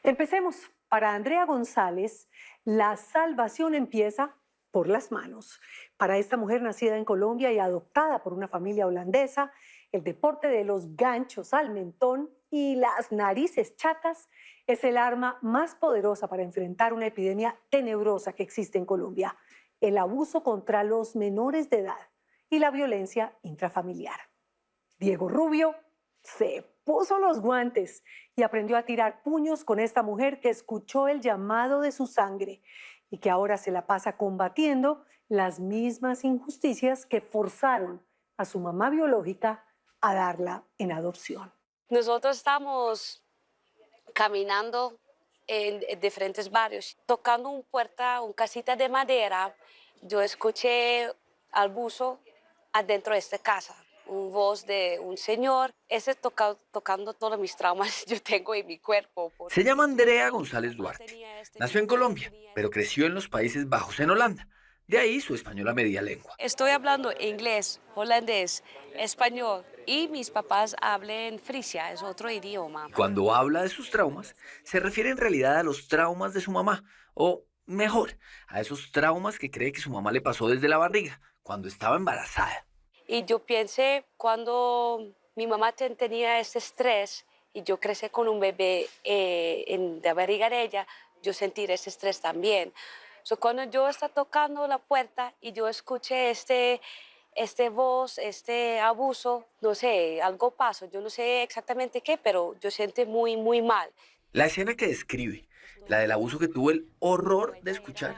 Empecemos. Para Andrea González, la salvación empieza por las manos. Para esta mujer nacida en Colombia y adoptada por una familia holandesa, el deporte de los ganchos al mentón y las narices chatas es el arma más poderosa para enfrentar una epidemia tenebrosa que existe en Colombia: el abuso contra los menores de edad y la violencia intrafamiliar. Diego Rubio se puso los guantes y aprendió a tirar puños con esta mujer que escuchó el llamado de su sangre y que ahora se la pasa combatiendo las mismas injusticias que forzaron a su mamá biológica a darla en adopción. Nosotros estamos caminando en diferentes barrios, tocando una puerta, una casita de madera. Yo escuché al buzo adentro de esta casa, una voz de un señor, tocando todos mis traumas que yo tengo en mi cuerpo. Se llama Andrea González Duarte. Nació en Colombia, pero creció en los Países Bajos, en Holanda. De ahí su español a media lengua. Estoy hablando inglés, holandés, español y mis papás hablan frisia, es otro idioma. Cuando habla de sus traumas, se refiere en realidad a los traumas de su mamá, o mejor, a esos traumas que cree que su mamá le pasó desde la barriga, cuando estaba embarazada. Y yo pensé, cuando mi mamá tenía ese estrés y yo crecí con un bebé en la barriga de ella, yo sentí ese estrés también. Cuando yo estaba tocando la puerta y yo escuché este voz, este abuso, no sé, algo pasó, yo no sé exactamente qué, pero yo sentí muy, muy mal. La escena que describe, la del abuso que tuvo el horror de escuchar,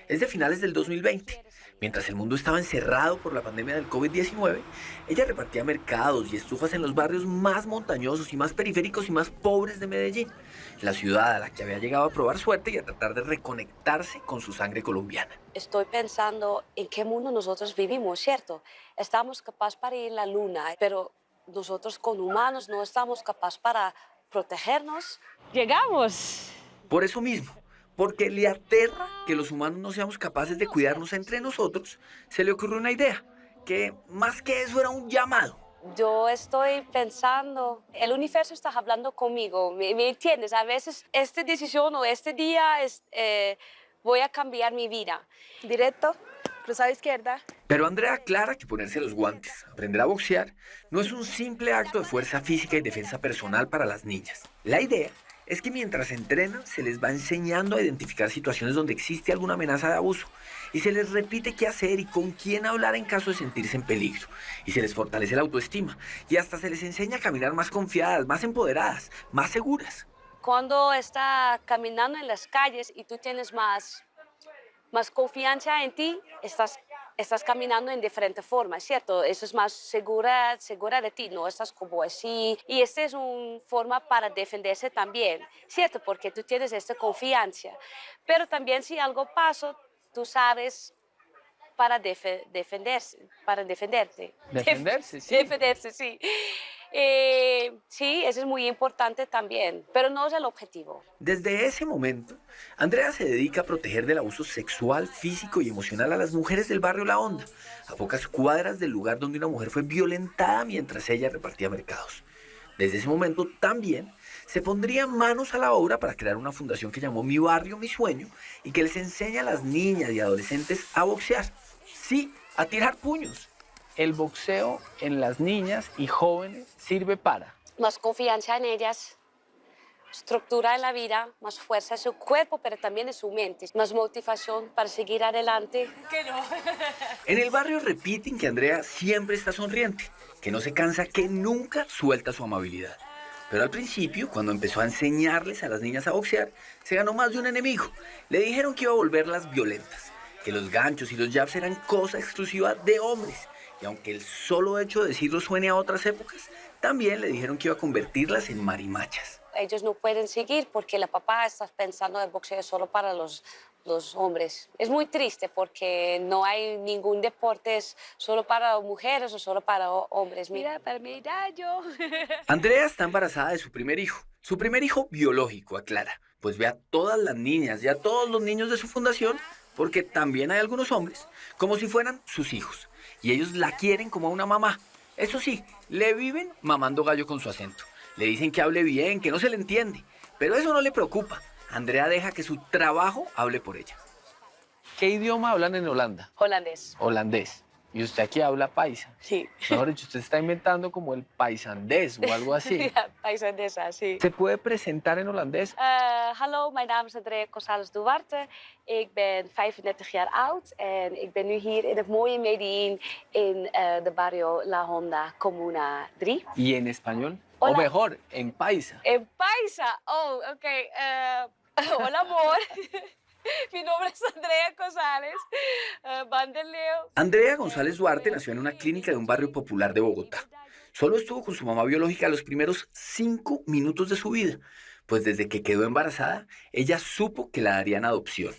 es de finales del 2020. Mientras el mundo estaba encerrado por la pandemia del COVID-19, ella repartía mercados y estufas en los barrios más montañosos y más periféricos y más pobres de Medellín, la ciudad a la que había llegado a probar suerte y a tratar de reconectarse con su sangre colombiana. Estoy pensando en qué mundo nosotros vivimos, ¿cierto? Estamos capaces para ir a la luna, pero nosotros con humanos no estamos capaces para protegernos. ¡Llegamos! Por eso mismo, porque le aterra que los humanos no seamos capaces de cuidarnos entre nosotros, se le ocurrió una idea, que más que eso era un llamado. Yo estoy pensando, el universo está hablando conmigo, ¿me entiendes? A veces esta decisión o este día voy a cambiar mi vida. Directo, cruzado izquierda. Pero Andrea aclara que ponerse los guantes, aprender a boxear, no es un simple acto de fuerza física y defensa personal para las niñas. La idea es que mientras entrenan se les va enseñando a identificar situaciones donde existe alguna amenaza de abuso y se les repite qué hacer y con quién hablar en caso de sentirse en peligro, y se les fortalece la autoestima y hasta se les enseña a caminar más confiadas, más empoderadas, más seguras. Cuando estás caminando en las calles y tú tienes más confianza en ti, estás caminando en diferentes formas, ¿cierto? Eso es más segura de ti, no estás como así. Y esta es una forma para defenderse también, ¿cierto? Porque tú tienes esta confianza. Pero también si algo pasa, tú sabes para defenderte. Defenderse, sí. Defenderse, sí. Sí, eso es muy importante también, pero no es el objetivo. Desde ese momento, Andrea se dedica a proteger del abuso sexual, físico y emocional a las mujeres del barrio La Honda, a pocas cuadras del lugar donde una mujer fue violentada mientras ella repartía mercados. Desde ese momento también se pondría manos a la obra para crear una fundación que llamó Mi Barrio, Mi Sueño, y que les enseña a las niñas y adolescentes a boxear. Sí, a tirar puños. El boxeo en las niñas y jóvenes sirve para más confianza en ellas, estructura en la vida, más fuerza en su cuerpo, pero también en su mente, más motivación para seguir adelante. ¿Qué no? En el barrio repiten que Andrea siempre está sonriente, que no se cansa, que nunca suelta su amabilidad. Pero al principio, cuando empezó a enseñarles a las niñas a boxear, se ganó más de un enemigo. Le dijeron que iba a volverlas violentas, que los ganchos y los jabs eran cosa exclusiva de hombres. Y aunque el solo hecho de decirlo suene a otras épocas, también le dijeron que iba a convertirlas en marimachas. Ellos no pueden seguir porque la papá está pensando en el boxeo solo para los hombres. Es muy triste porque no hay ningún deporte solo para mujeres o solo para hombres. Mira, yo. Andrea está embarazada de su primer hijo biológico, aclara. Pues ve a todas las niñas y a todos los niños de su fundación, porque también hay algunos hombres, como si fueran sus hijos. Y ellos la quieren como a una mamá. Eso sí, le viven mamando gallo con su acento. Le dicen que hable bien, que no se le entiende. Pero eso no le preocupa. Andrea deja que su trabajo hable por ella. ¿Qué idioma hablan en Holanda? Holandés. Holandés. Y usted aquí habla paisa. Sí. Mejor dicho, usted está inventando como el paisandés o algo así. Paisandesa, sí. ¿Se puede presentar en holandés? Hallo, mijn naam is Andrea González Duarte. Ik ben 35 jaar oud en ik ben nu hier in het mooie Medellín in de barrio La Honda, Comuna 3. ¿Y en español? Hola. O mejor, en paisa. En paisa. Oh, ok. Hola, amor. Mi nombre es Andrea González Vanderleo. Andrea González Duarte nació en una clínica de un barrio popular de Bogotá. Solo estuvo con su mamá biológica los primeros 5 minutos de su vida, pues desde que quedó embarazada, ella supo que la daría en adopción.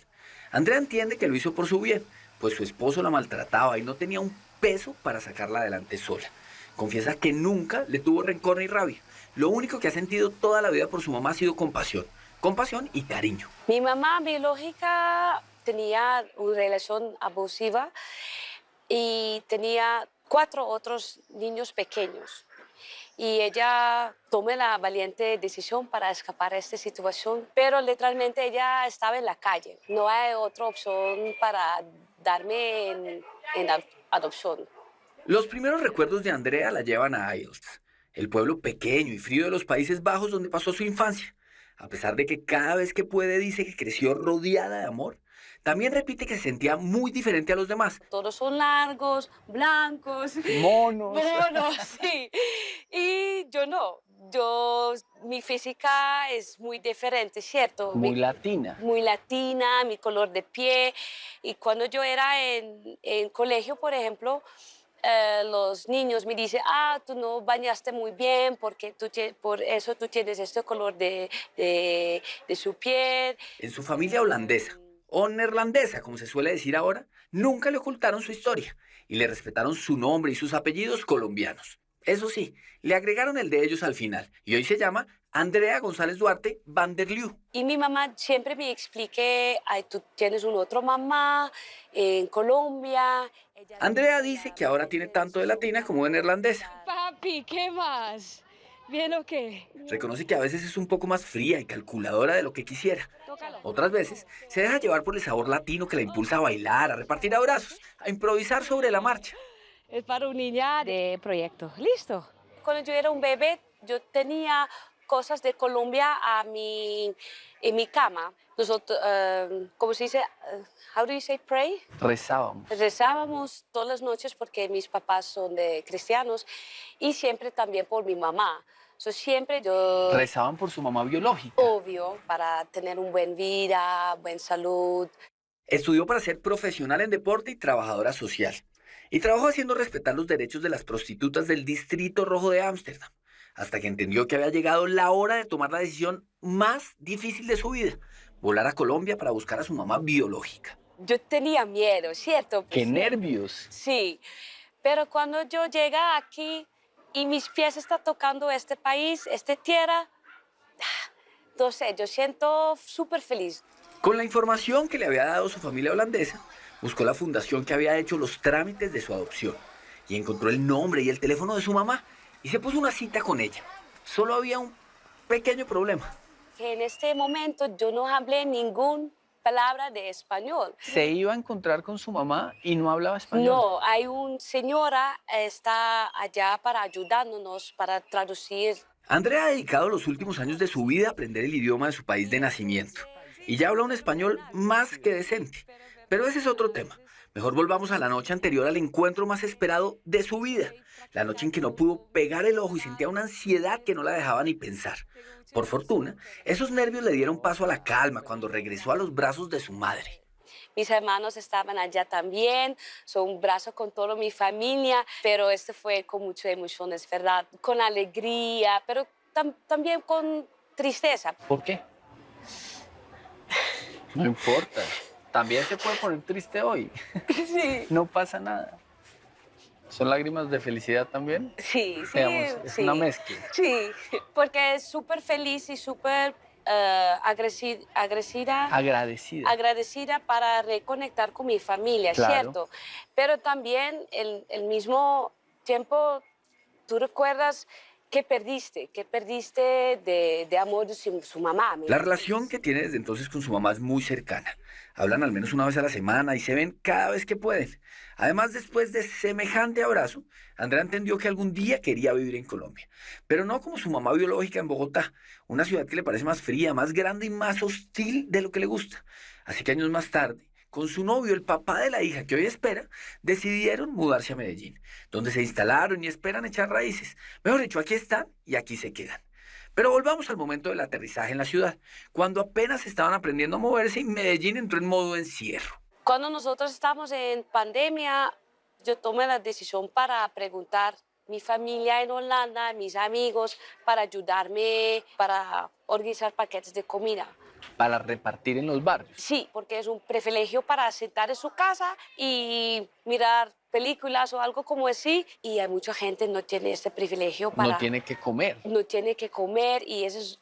Andrea entiende que lo hizo por su bien, pues su esposo la maltrataba y no tenía un peso para sacarla adelante sola. Confiesa que nunca le tuvo rencor ni rabia. Lo único que ha sentido toda la vida por su mamá ha sido compasión y cariño. Mi mamá biológica tenía una relación abusiva y tenía 4 otros niños pequeños. Y ella tomó la valiente decisión para escapar de esta situación, pero literalmente ella estaba en la calle. No hay otra opción para darme en adopción. Los primeros recuerdos de Andrea la llevan a Aalst, el pueblo pequeño y frío de los Países Bajos donde pasó su infancia. A pesar de que cada vez que puede dice que creció rodeada de amor, también repite que se sentía muy diferente a los demás. Todos son largos, blancos. Monos. Monos, sí. Y yo no. Mi física es muy diferente, ¿cierto? Muy latina. Muy latina, mi color de pie. Y cuando yo era en colegio, por ejemplo, los niños me dicen, tú no bañaste muy bien porque por eso tú tienes este color de su piel. En su familia holandesa, o neerlandesa, como se suele decir ahora, nunca le ocultaron su historia y le respetaron su nombre y sus apellidos colombianos. Eso sí, le agregaron el de ellos al final y hoy se llama Andrea González Duarte Vanderleu. Y mi mamá siempre me explique, tú tienes una otra mamá en Colombia. Andrea dice que ahora tiene tanto de latina como de neerlandesa. Papi, ¿qué más? ¿Bien o qué? Reconoce que a veces es un poco más fría y calculadora de lo que quisiera. Tócalo. Otras veces se deja llevar por el sabor latino que la impulsa a bailar, a repartir abrazos, a improvisar sobre la marcha. Es para un niña de proyecto. ¿Listo? Cuando yo era un bebé, yo tenía cosas de Colombia en mi cama. Nosotros, ¿cómo se dice? How do you say pray? Rezábamos. Rezábamos todas las noches porque mis papás son cristianos y siempre también por mi mamá. Siempre yo... Rezaban por su mamá biológica. Obvio, para tener una buena vida, buena salud. Estudió para ser profesional en deporte y trabajadora social. Y trabajó haciendo respetar los derechos de las prostitutas del Distrito Rojo de Ámsterdam, hasta que entendió que había llegado la hora de tomar la decisión más difícil de su vida, volar a Colombia para buscar a su mamá biológica. Yo tenía miedo, ¿cierto? ¡Qué nervios! Sí, pero cuando yo llegué aquí y mis pies están tocando este país, esta tierra, no sé, yo siento súper feliz. Con la información que le había dado su familia holandesa, buscó la fundación que había hecho los trámites de su adopción y encontró el nombre y el teléfono de su mamá y se puso una cita con ella. Solo había un pequeño problema. Que en este momento yo no hablé ninguna palabra de español. ¿Se iba a encontrar con su mamá y no hablaba español? No, hay una señora está allá para ayudarnos, para traducir. Andrea ha dedicado los últimos años de su vida a aprender el idioma de su país de nacimiento y ya habla un español más que decente. Pero ese es otro tema. Mejor volvamos a la noche anterior al encuentro más esperado de su vida. La noche en que no pudo pegar el ojo y sentía una ansiedad que no la dejaba ni pensar. Por fortuna, esos nervios le dieron paso a la calma cuando regresó a los brazos de su madre. Mis hermanos estaban allá también, son un brazo con toda mi familia, pero este fue con mucha emoción, es verdad, con alegría, pero también con tristeza. ¿Por qué? No importa. También se puede poner triste hoy. Sí. No pasa nada. ¿Son lágrimas de felicidad también? Sí, sí. Digamos, es una mezcla. Sí, porque es súper feliz y súper agradecida para reconectar con mi familia, Claro. ¿cierto? Pero también el mismo tiempo, tú recuerdas ¿Qué perdiste? ¿Qué perdiste de amor de su mamá? La relación que tiene desde entonces con su mamá es muy cercana. Hablan al menos una vez a la semana y se ven cada vez que pueden. Además, después de semejante abrazo, Andrea entendió que algún día quería vivir en Colombia, pero no como su mamá biológica en Bogotá, una ciudad que le parece más fría, más grande y más hostil de lo que le gusta. Así que años más tarde, con su novio, el papá de la hija que hoy espera, decidieron mudarse a Medellín, donde se instalaron y esperan echar raíces. Mejor dicho, aquí están y aquí se quedan. Pero volvamos al momento del aterrizaje en la ciudad, cuando apenas estaban aprendiendo a moverse y Medellín entró en modo encierro. Cuando nosotros estábamos en pandemia, yo tomé la decisión para preguntar a mi familia en Holanda, a mis amigos, para ayudarme, para organizar paquetes de comida. Para repartir en los barrios. Sí, porque es un privilegio para sentar en su casa y mirar películas o algo como así. Y hay mucha gente que no tiene este privilegio para... No tiene que comer. No tiene que comer y eso es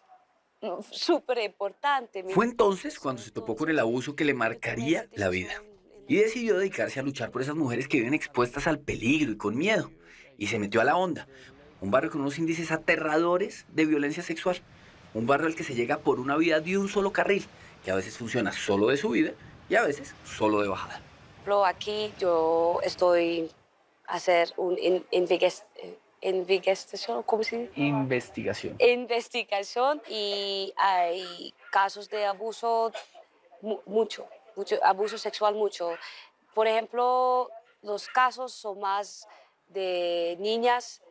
súper importante. Fue entonces cuando se topó con el abuso que le marcaría la vida y decidió dedicarse a luchar por esas mujeres que viven expuestas al peligro y con miedo. Y se metió a La Honda, un barrio con unos índices aterradores de violencia sexual. Un barrio al que se llega por una vía de un solo carril, que a veces funciona solo de subida y a veces solo de bajada. Aquí yo estoy a hacer un investigación, ¿cómo se dice? Investigación. Investigación y hay casos de abuso, mucho abuso sexual, mucho. Por ejemplo, los casos son más de niñas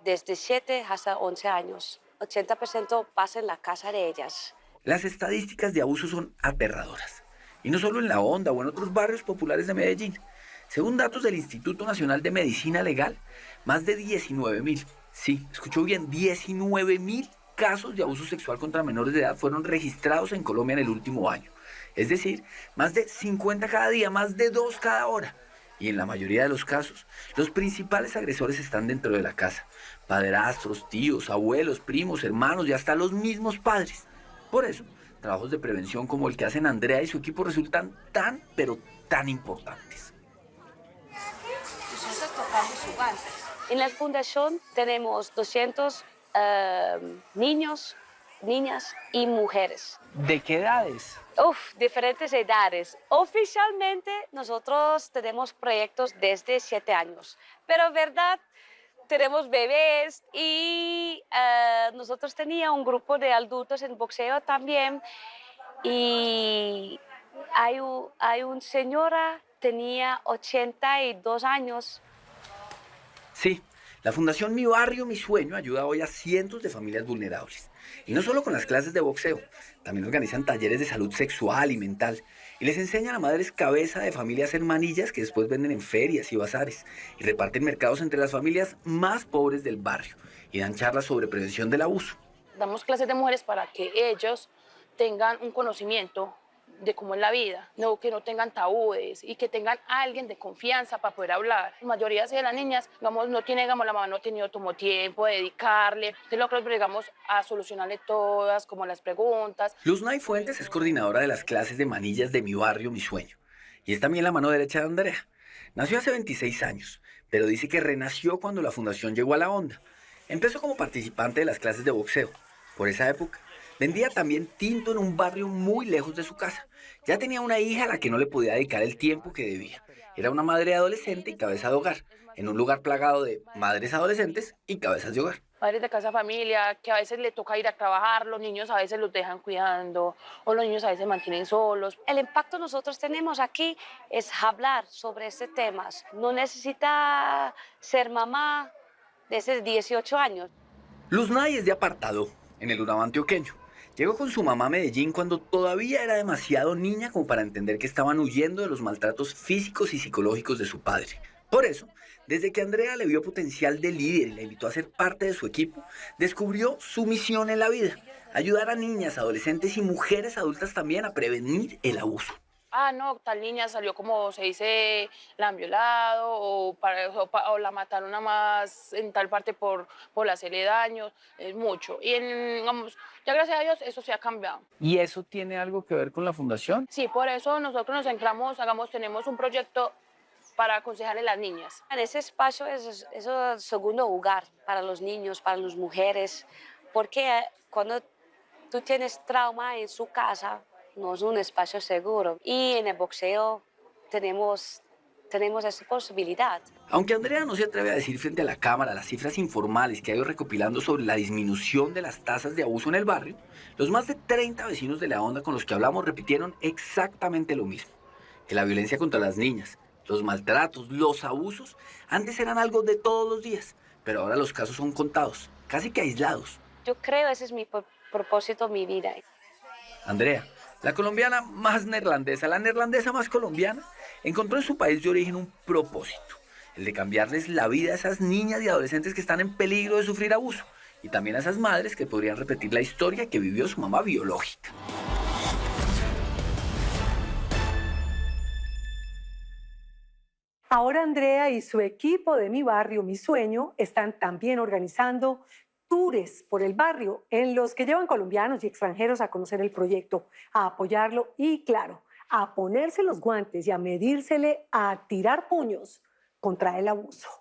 desde 7 hasta 11 años. 80% pasa en la casa de ellas. Las estadísticas de abuso son aterradoras. Y no solo en La Honda o en otros barrios populares de Medellín. Según datos del Instituto Nacional de Medicina Legal, más de 19.000, sí, escuchó bien, 19.000 casos de abuso sexual contra menores de edad fueron registrados en Colombia en el último año. Es decir, más de 50 cada día, más de 2 cada hora. Y en la mayoría de los casos, los principales agresores están dentro de la casa. Padrastros, tíos, abuelos, primos, hermanos y hasta los mismos padres. Por eso, trabajos de prevención como el que hacen Andrea y su equipo resultan tan, pero tan importantes. En la fundación tenemos 200 niños, niñas y mujeres. ¿De qué edades? Diferentes edades. Oficialmente nosotros tenemos proyectos desde 7 años, pero verdad, tenemos bebés y nosotros teníamos un grupo de adultos en boxeo también y hay una señora, tenía 82 años. Sí, la Fundación Mi Barrio, Mi Sueño ayuda hoy a cientos de familias vulnerables. Y no solo con las clases de boxeo, también organizan talleres de salud sexual y mental. Y les enseñan a madres cabeza de familias hermanillas que después venden en ferias y bazares. Y reparten mercados entre las familias más pobres del barrio. Y dan charlas sobre prevención del abuso. Damos clases de mujeres para que ellos tengan un conocimiento de cómo es la vida, que no tengan tabúes y que tengan a alguien de confianza para poder hablar. La mayoría de las niñas, digamos, no tiene, digamos, la mamá no ha tenido como tiempo de dedicarle, entonces lo que llegamos a solucionarle todas, como las preguntas. Luz Nay Fuentes es coordinadora de las clases de manillas de Mi Barrio, Mi Sueño. Y es también la mano derecha de Andrea. Nació hace 26 años, pero dice que renació cuando la fundación llegó a La Honda. Empezó como participante de las clases de boxeo. Por esa época, vendía también tinto en un barrio muy lejos de su casa. Ya tenía una hija a la que no le podía dedicar el tiempo que debía. Era una madre adolescente y cabeza de hogar, en un lugar plagado de madres adolescentes y cabezas de hogar. Madres de casa familia, que a veces le toca ir a trabajar, los niños a veces los dejan cuidando, o los niños a veces se mantienen solos. El impacto que nosotros tenemos aquí es hablar sobre estos temas. No necesita ser mamá desde 18 años. Luz Nay es de Apartado, en el Urabá antioqueño. Llegó con su mamá a Medellín cuando todavía era demasiado niña como para entender que estaban huyendo de los maltratos físicos y psicológicos de su padre. Por eso, desde que Andrea le vio potencial de líder y la invitó a ser parte de su equipo, descubrió su misión en la vida: ayudar a niñas, adolescentes y mujeres adultas también a prevenir el abuso. No, tal niña salió, como se dice, la han violado o la mataron nada más en tal parte por hacerle daño, es mucho. Y digamos, ya gracias a Dios eso se ha cambiado. ¿Y eso tiene algo que ver con la fundación? Sí, por eso nosotros nos centramos, tenemos un proyecto para aconsejarle a las niñas. En ese espacio es el segundo hogar para los niños, para las mujeres, porque cuando tú tienes trauma en su casa, no es un espacio seguro. Y en el boxeo tenemos esa posibilidad. Aunque Andrea no se atreve a decir frente a la cámara las cifras informales que ha ido recopilando sobre la disminución de las tasas de abuso en el barrio, los más de 30 vecinos de La Honda con los que hablamos repitieron exactamente lo mismo, que la violencia contra las niñas, los maltratos, los abusos, antes eran algo de todos los días, pero ahora los casos son contados, casi que aislados. Yo creo ese es mi propósito, mi vida. Andrea, la colombiana más neerlandesa, la neerlandesa más colombiana, encontró en su país de origen un propósito, el de cambiarles la vida a esas niñas y adolescentes que están en peligro de sufrir abuso, y también a esas madres que podrían repetir la historia que vivió su mamá biológica. Ahora Andrea y su equipo de Mi Barrio, Mi Sueño están también organizando tours por el barrio en los que llevan colombianos y extranjeros a conocer el proyecto, a apoyarlo y, claro, a ponerse los guantes y a medírsele a tirar puños contra el abuso.